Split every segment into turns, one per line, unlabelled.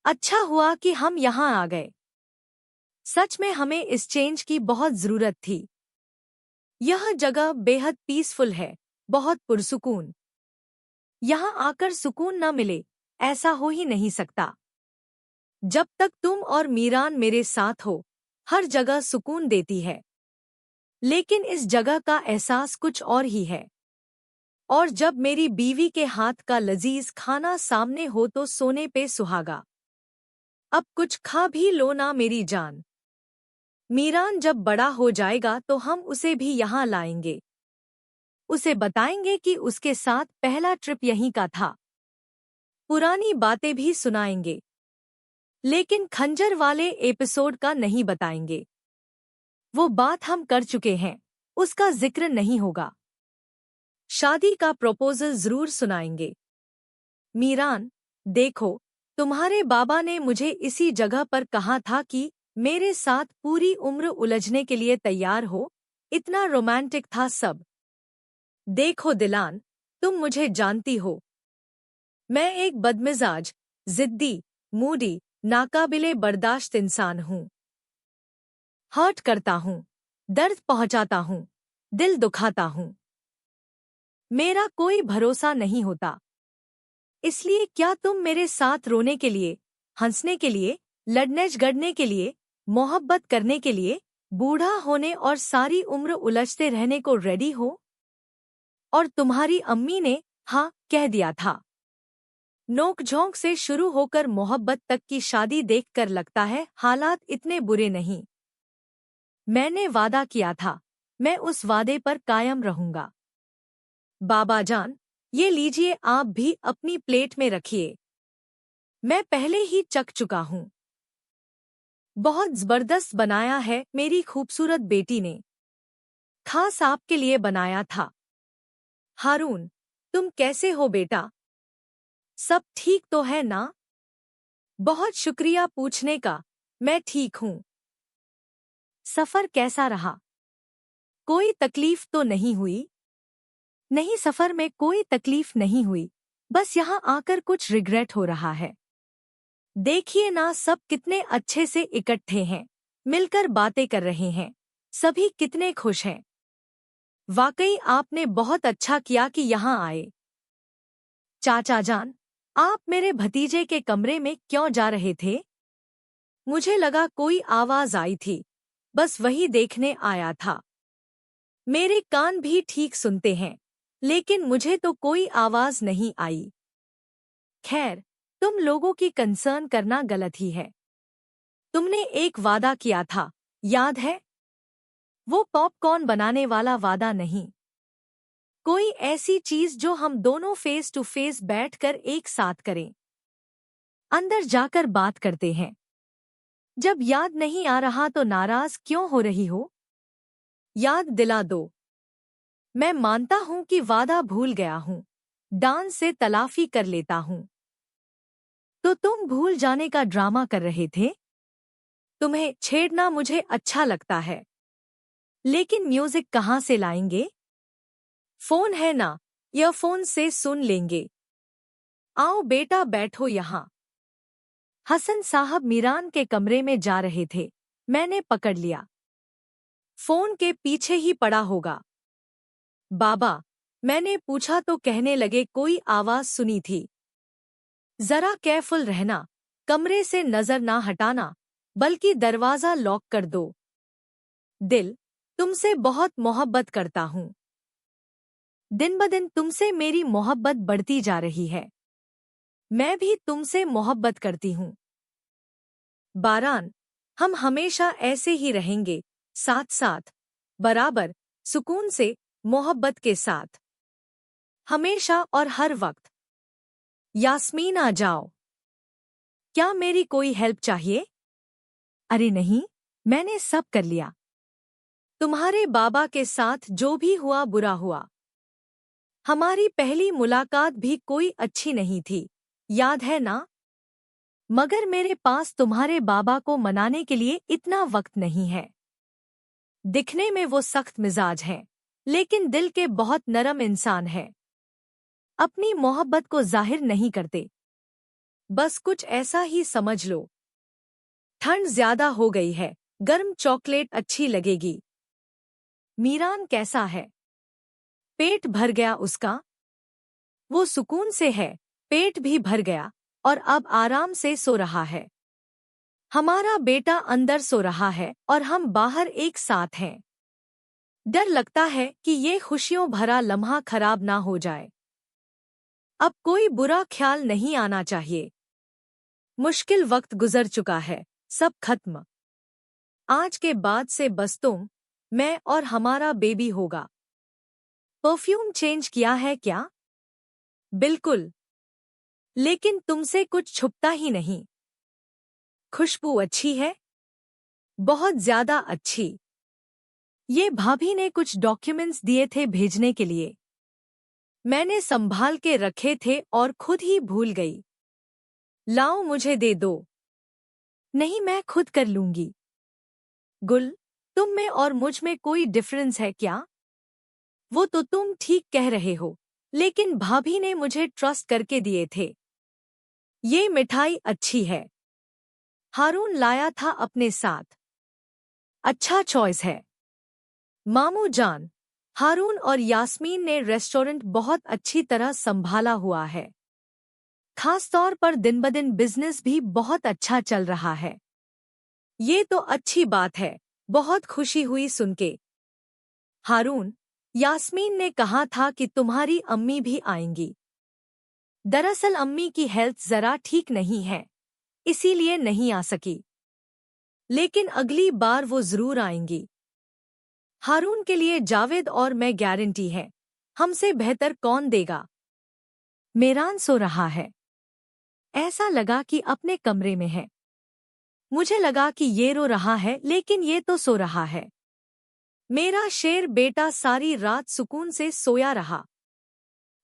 अच्छा हुआ कि हम यहाँ आ गए। सच में हमें इस चेंज की बहुत जरूरत थी। यह जगह बेहद पीसफुल है, बहुत पुरसुकून। यहाँ आकर सुकून न मिले, ऐसा हो ही नहीं सकता। जब तक तुम और मीरान मेरे साथ हो, हर जगह सुकून देती है। लेकिन इस जगह का एहसास कुछ और ही है। और जब मेरी बीवी के हाथ का लजीज खाना सामने हो तो सोने पे सुहागा। अब कुछ खा भी लो ना मेरी जान। मीरान जब बड़ा हो जाएगा तो हम उसे भी यहाँ लाएंगे। उसे बताएंगे कि उसके साथ पहला ट्रिप यहीं का था। पुरानी बातें भी सुनाएंगे। लेकिन खंजर वाले एपिसोड का नहीं बताएंगे। वो बात हम कर चुके हैं, उसका जिक्र नहीं होगा। शादी का प्रपोजल जरूर सुनाएंगे। मीरान, देखो, तुम्हारे बाबा ने मुझे इसी जगह पर कहा था कि मेरे साथ पूरी उम्र उलझने के लिए तैयार हो। इतना रोमांटिक था सब। देखो दिलान, तुम मुझे जानती हो। मैं एक बदमिजाज, जिद्दी, मूडी, नाकाबिले बर्दाश्त इंसान हूँ। हर्ट करता हूँ, दर्द पहुँचाता हूँ, दिल दुखाता हूँ। मेरा कोई भरोसा नहीं होता। इसलिए क्या तुम मेरे साथ रोने के लिए, हंसने के लिए, लड़ने झगड़ने के लिए, मोहब्बत करने के लिए, बूढ़ा होने और सारी उम्र उलझते रहने को रेडी हो? और तुम्हारी अम्मी ने हाँ कह दिया था। नोक-झोंक से शुरू होकर मोहब्बत तक की शादी देखकर लगता है हालात इतने बुरे नहीं। मैंने वादा किया था, मैं उस वादे पर कायम रहूंगा। बाबा जान, ये लीजिए, आप भी अपनी प्लेट में रखिए। मैं पहले ही चख चुका हूँ। बहुत जबरदस्त बनाया है मेरी खूबसूरत बेटी ने। खास आपके लिए बनाया था। हारून, तुम कैसे हो बेटा? सब ठीक तो है ना? बहुत शुक्रिया पूछने का, मैं ठीक हूँ। सफर कैसा रहा? कोई तकलीफ तो नहीं हुई? नहीं, सफर में कोई तकलीफ नहीं हुई, बस यहाँ आकर कुछ रिग्रेट हो रहा है। देखिए ना, सब कितने अच्छे से इकट्ठे हैं, मिलकर बातें कर रहे हैं, सभी कितने खुश हैं। वाकई आपने बहुत अच्छा किया कि यहाँ आए। चाचा जान, आप मेरे भतीजे के कमरे में क्यों जा रहे थे? मुझे लगा कोई आवाज आई थी, बस वही देखने आया था। मेरे कान भी ठीक सुनते हैं, लेकिन मुझे तो कोई आवाज नहीं आई। खैर, तुम लोगों की कंसर्न करना गलत ही है। तुमने एक वादा किया था, याद है? वो पॉपकॉर्न बनाने वाला वादा नहीं। कोई ऐसी चीज जो हम दोनों फेस टू फेस बैठकर एक साथ करें। अंदर जाकर बात करते हैं। जब याद नहीं आ रहा तो नाराज क्यों हो रही हो? याद दिला दो। मैं मानता हूं कि वादा भूल गया हूं, डांस से तलाफी कर लेता हूं। तो तुम भूल जाने का ड्रामा कर रहे थे? तुम्हें छेड़ना मुझे अच्छा लगता है। लेकिन म्यूजिक कहाँ से लाएंगे? फोन है ना, ईयरफोन से सुन लेंगे। आओ बेटा, बैठो यहाँ। हसन साहब मीरान के कमरे में जा रहे थे, मैंने पकड़ लिया। फोन के पीछे ही पड़ा होगा। बाबा, मैंने पूछा तो कहने लगे कोई आवाज सुनी थी। जरा केयरफुल रहना, कमरे से नजर ना हटाना, बल्कि दरवाजा लॉक कर दो। दिल, तुमसे बहुत मोहब्बत करता हूँ। दिन ब दिन तुमसे मेरी मोहब्बत बढ़ती जा रही है। मैं भी तुमसे मोहब्बत करती हूँ। बारान, हम हमेशा ऐसे ही रहेंगे, साथ साथ, बराबर, सुकून से, मोहब्बत के साथ। हमेशा और हर वक्त। यास्मीन, आ जाओ। क्या मेरी कोई हेल्प चाहिए? अरे नहीं, मैंने सब कर लिया। तुम्हारे बाबा के साथ जो भी हुआ बुरा हुआ। हमारी पहली मुलाकात भी कोई अच्छी नहीं थी, याद है ना? मगर मेरे पास तुम्हारे बाबा को मनाने के लिए इतना वक्त नहीं है। दिखने में वो सख्त मिजाज हैं, लेकिन दिल के बहुत नरम इंसान है। अपनी मोहब्बत को जाहिर नहीं करते। बस कुछ ऐसा ही समझ लो। ठंड ज्यादा हो गई है, गर्म चॉकलेट अच्छी लगेगी। मीरान कैसा है? पेट भर गया उसका? वो सुकून से है, पेट भी भर गया और अब आराम से सो रहा है। हमारा बेटा अंदर सो रहा है और हम बाहर एक साथ हैं। डर लगता है कि ये खुशियों भरा लम्हा खराब ना हो जाए। अब कोई बुरा ख्याल नहीं आना चाहिए। मुश्किल वक्त गुजर चुका है, सब खत्म। आज के बाद से बस तुम, मैं और हमारा बेबी होगा। परफ्यूम चेंज किया है क्या? बिल्कुल। लेकिन तुमसे कुछ छुपता ही नहीं। खुशबू अच्छी है? बहुत ज्यादा अच्छी। ये भाभी ने कुछ डॉक्यूमेंट्स दिए थे भेजने के लिए। मैंने संभाल के रखे थे और खुद ही भूल गई। लाओ मुझे दे दो। नहीं, मैं खुद कर लूंगी। गुल, तुम में और मुझ में कोई डिफरेंस है क्या? वो तो तुम ठीक कह रहे हो, लेकिन भाभी ने मुझे ट्रस्ट करके दिए थे। ये मिठाई अच्छी है। हारून लाया था अपने साथ। अच्छा चॉइस है। मामू जान, हारून और यास्मीन ने रेस्टोरेंट बहुत अच्छी तरह संभाला हुआ है। खास तौर पर दिन-ब-दिन बिजनेस भी बहुत अच्छा चल रहा है। ये तो अच्छी बात है, बहुत खुशी हुई सुनके। हारून, यास्मीन ने कहा था कि तुम्हारी अम्मी भी आएंगी। दरअसल अम्मी की हेल्थ जरा ठीक नहीं है, इसीलिए नहीं आ सकी। लेकिन अगली बार वो जरूर आएंगी। हारून के लिए जावेद और मैं गारंटी है, हमसे बेहतर कौन देगा। मेरान सो रहा है। ऐसा लगा कि अपने कमरे में है। मुझे लगा कि ये रो रहा है, लेकिन ये तो सो रहा है। मेरा शेर बेटा सारी रात सुकून से सोया रहा।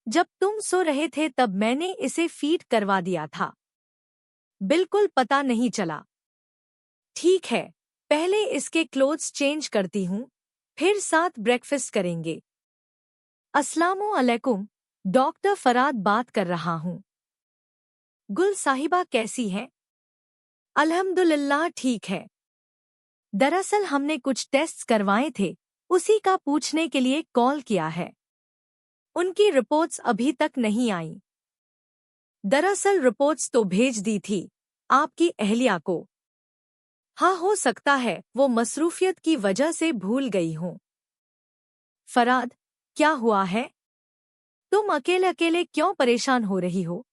जब तुम सो रहे थे तब मैंने इसे फीड करवा दिया था। बिल्कुल पता नहीं चला। ठीक है, पहले इसके क्लोथ्स चेंज करती हूँ, फिर साथ ब्रेकफास्ट करेंगे। अस्सलामु अलैकुम, डॉक्टर फराद बात कर रहा हूँ। गुल साहिबा कैसी हैं? अल्हम्दुलिल्लाह ठीक है। दरअसल हमने कुछ टेस्ट्स करवाए थे, उसी का पूछने के लिए कॉल किया है। उनकी रिपोर्ट्स अभी तक नहीं आईं। दरअसल रिपोर्ट्स तो भेज दी थी, आपकी अहलिया को। हाँ, हो सकता है वो मसरूफियत की वजह से भूल गई हूँ। फराद, क्या हुआ है? तुम अकेले अकेले क्यों परेशान हो रही हो?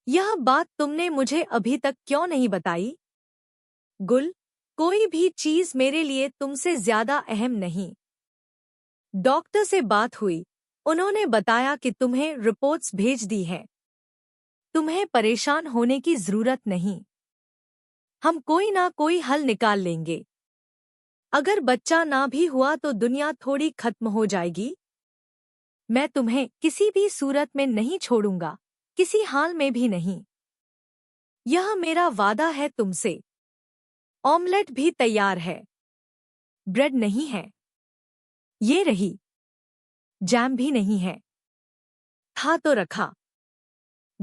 यह बात तुमने मुझे अभी तक क्यों नहीं बताई? गुल, कोई भी चीज मेरे लिए तुमसे ज्यादा अहम नहीं। डॉक्टर से बात हुई, उन्होंने बताया कि तुम्हें रिपोर्ट्स भेज दी हैं। तुम्हें परेशान होने की जरूरत नहीं। हम कोई ना कोई हल निकाल लेंगे। अगर बच्चा ना भी हुआ तो दुनिया थोड़ी खत्म हो जाएगी। मैं तुम्हें किसी भी सूरत में नहीं छोड़ूंगा, किसी हाल में भी नहीं। यह मेरा वादा है तुमसे। ऑमलेट भी तैयार है। ब्रेड नहीं है। ये रही। जैम भी नहीं है। था तो रखा।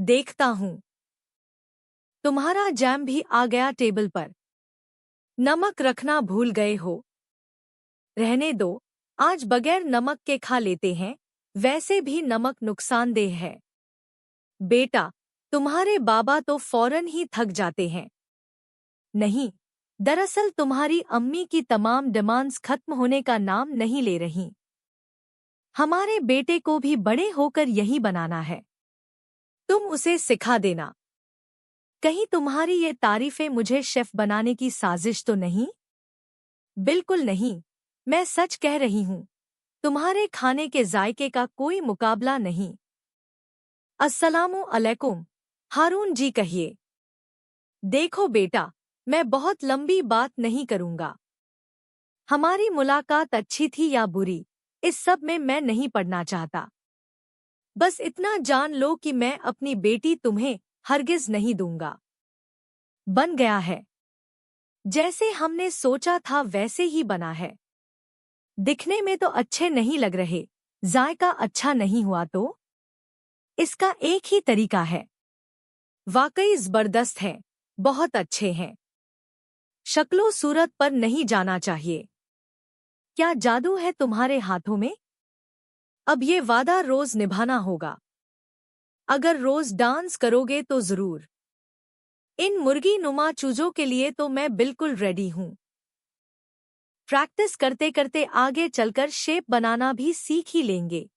देखता हूँ। तुम्हारा जैम भी आ गया टेबल पर। नमक रखना भूल गए हो। रहने दो, आज बगैर नमक के खा लेते हैं, वैसे भी नमक नुकसानदेह है। बेटा, तुम्हारे बाबा तो फौरन ही थक जाते हैं। नहीं, दरअसल तुम्हारी अम्मी की तमाम डिमांड्स खत्म होने का नाम नहीं ले रहीं। हमारे बेटे को भी बड़े होकर यही बनाना है। तुम उसे सिखा देना। कहीं तुम्हारी ये तारीफें मुझे शेफ बनाने की साजिश तो नहीं? बिल्कुल नहीं, मैं सच कह रही हूँ। तुम्हारे खाने के जायके का कोई मुकाबला नहीं। अस्सलामु अलैकुम, हारून जी कहिए। देखो बेटा, मैं बहुत लंबी बात नहीं करूँगा। हमारी मुलाकात अच्छी थी या बुरी, इस सब में मैं नहीं पड़ना चाहता। बस इतना जान लो कि मैं अपनी बेटी तुम्हें हरगिज नहीं दूंगा। बन गया है। जैसे हमने सोचा था वैसे ही बना है। दिखने में तो अच्छे नहीं लग रहे, जायका अच्छा नहीं हुआ तो? इसका एक ही तरीका है। वाकई जबरदस्त है, बहुत अच्छे हैं। शक्लो सूरत पर नहीं जाना चाहिए। क्या जादू है तुम्हारे हाथों में? अब ये वादा रोज निभाना होगा। अगर रोज डांस करोगे तो जरूर। इन मुर्गी नुमा चूजों के लिए तो मैं बिल्कुल रेडी हूँ। प्रैक्टिस करते करते आगे चलकर शेप बनाना भी सीख ही लेंगे।